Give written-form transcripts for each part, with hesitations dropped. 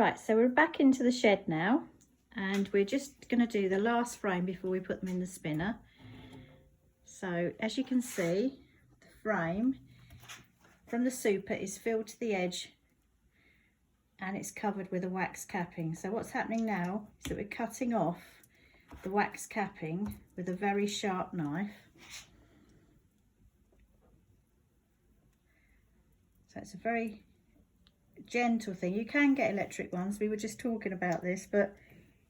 Right, so we're back into the shed now, and we're just going to do the last frame before we put them in the spinner. So as you can see, the frame from the super is filled to the edge and it's covered with a wax capping. So what's happening now is that we're cutting off the wax capping with a very sharp knife. So it's a very gentle thing. You can get electric ones, we were just talking about this, but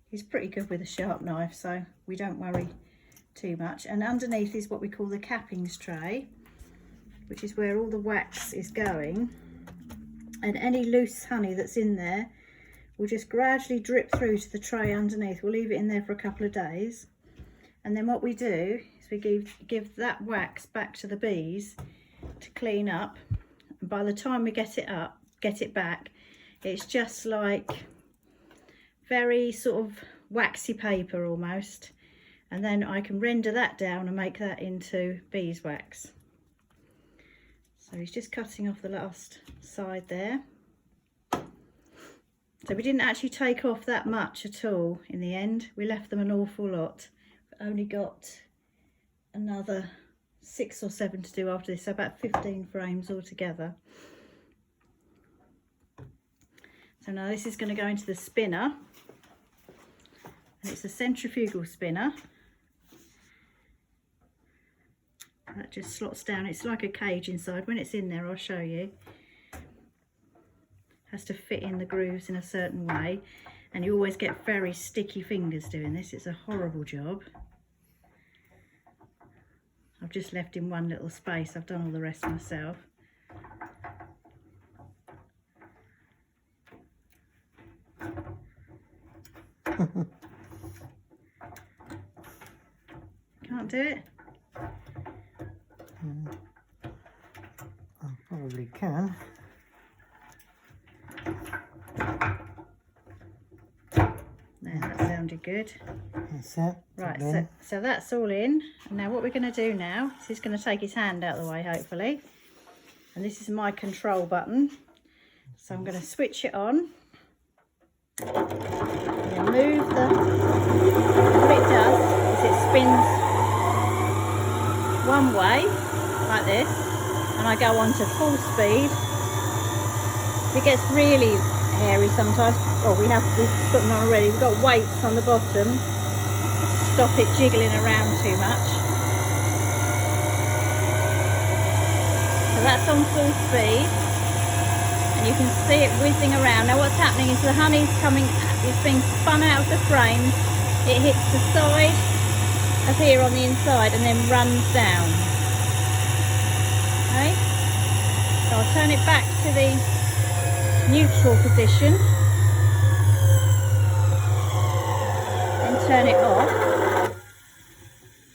he's pretty good with a sharp knife, so we don't worry too much. And underneath is what we call the cappings tray, which is where all the wax is going, and any loose honey that's in there will just gradually drip through to the tray underneath. We'll leave it in there for a couple of days, and then what we do is we give that wax back to the bees to clean up, and by the time we get it back, it's just like very sort of waxy paper almost, and then I can render that down and make that into beeswax. So he's just cutting off the last side there. So we didn't actually take off that much at all in the end. We left them an awful lot. We've only got another 6 or 7 to do after this, so about 15 frames altogether. So now this is going to go into the spinner, and it's a centrifugal spinner. That just slots down. It's like a cage inside. When it's in there, I'll show you. Has to fit in the grooves in a certain way, and you always get very sticky fingers doing this. It's a horrible job. I've just left in one little space. I've done all the rest myself. Can't do it? I probably can. There, that sounded good. That's it. Right, so that's all in. And now what we're going to do now is he's going to take his hand out of the way, hopefully. And this is my control button. So I'm going to switch it on. And move the... What it does is it spins one way, like this, and I go on to full speed. It gets really hairy sometimes. Oh, we've put them on already. We've got weights on the bottom to stop it jiggling around too much. So that's on full speed, and you can see it whizzing around. Now what's happening is the honey's it's being spun out of the frames. It hits the side of here on the inside and then runs down. Okay, so I'll turn it back to the neutral position and turn it off.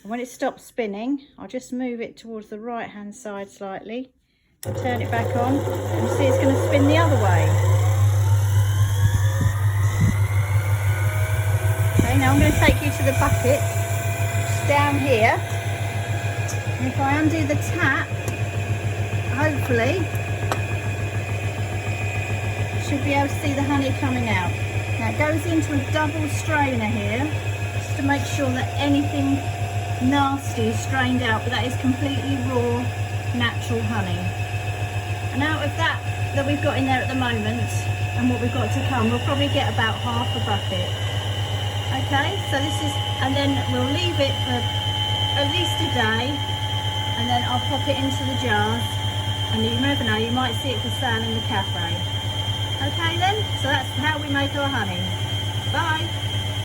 And when it stops spinning, I'll just move it towards the right hand side slightly and turn it back on, and you see it's going to spin the other way. Okay, now I'm going to take you to the bucket down here, and if I undo the tap, hopefully you should be able to see the honey coming out. Now it goes into a double strainer here just to make sure that anything nasty is strained out, but that is completely raw natural honey. And out of that we've got in there at the moment and what we've got to come, we'll probably get about half a bucket. Okay, so this is, and then we'll leave it for at least a day, and then I'll pop it into the jars, and you never know, you might see it for sale in the cafe. Okay then, so that's how we make our honey. Bye.